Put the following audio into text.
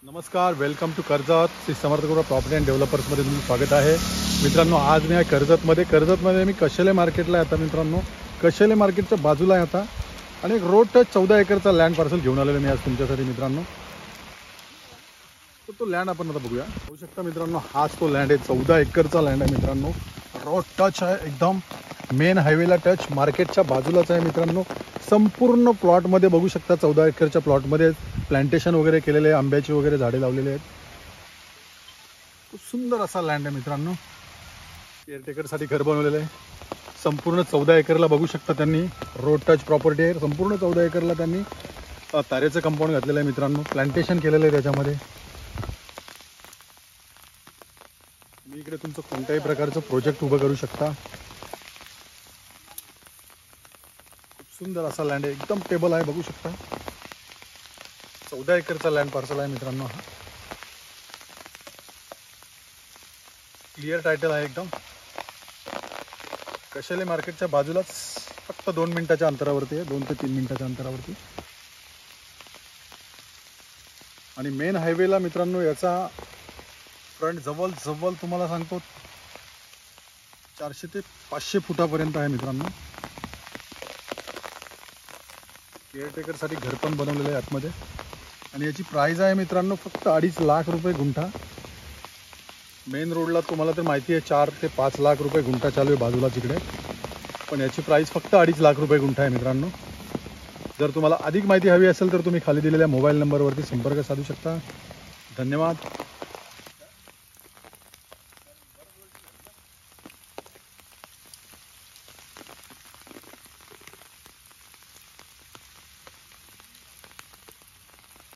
नमस्कार, welcome to Karjat Shri Samarth Gaurav property and डेव्हलपर्समध्ये तुमचं स्वागत आहे. मित्रांनो, आज मी आहे कर्जतमध्ये मी कशेले मार्केटला आहे. आता मित्रांनो, कशेले मार्केटच्या बाजूला आहे आता आणि एक रोड टच 14 एकरचा लँड पार्सल घेऊन आलेलो मी आज तुमच्यासाठी मित्रांनो. तर तो लँड आपण आता बघूया. होऊ शकता मित्रांनो, हाच तो लँड आहे. 14 एकरचा लँड आहे मित्रांनो. रोड टच आहे, एकदम मेन हायवेला टच, मार्केटच्या बाजूलाच आहे मित्रांनो. संपूर्ण प्लॉटमध्ये बघू शकता 14 एकरच्या प्लॉटमध्ये प्लांटेशन वगैरे केलेले आहे, आंब्याची वगैरे झाडे लावलेले आहेत. खूप सुंदर असा लँड आहे मित्रांनो. केअरटेकरसाठी घर बनवलेलं आहे. संपूर्ण 14 एकरला बघू शकता त्यांनी रोड टच प्रॉपर्टी आहे. संपूर्ण 14 एकरला त्यांनी तारेचं कंपाऊंड घातलेलं आहे मित्रांनो. प्लांटेशन केलेलं आहे त्याच्यामध्ये. मी इकडे तुमचं कोणत्याही प्रकारचं प्रोजेक्ट उभं करू शकता. खूप सुंदर असा लँड आहे, एकदम टेबल आहे, बघू शकता. 14 एकरचा लँड पार्सल आहे मित्रांनो. हा क्लिअर टायटल आहे एकदम. कशेले मार्केटच्या बाजूलाच, फक्त 2 मिनिटाच्या अंतरावरती आहे, 2 ते 3 मिनिटाच्या अंतरावरती. आणि मेन हायवेला मित्रांनो याचा फ्रंट जवळ तुम्हाला सांगतो 400 ते 500 फुटापर्यंत आहे मित्रांनो. केअरटेकरसाठी घर पण बनवलेलं आहे आतमध्ये. आणि याची प्राईस आहे मित्रांनो फक्त 2.5 लाख रुपये गुंठा. मेन रोडला तुम्हाला तर माहिती आहे 4 ते 5 लाख रुपये गुंठा चालू आहे बाजूला तिकडे. पण याची प्राईस फक्त 2.5 लाख रुपये गुंठा आहे मित्रांनो. जर तुम्हाला अधिक माहिती हवी असेल तर तुम्ही खाली दिलेल्या मोबाईल नंबरवरती संपर्क साधू शकता. धन्यवाद.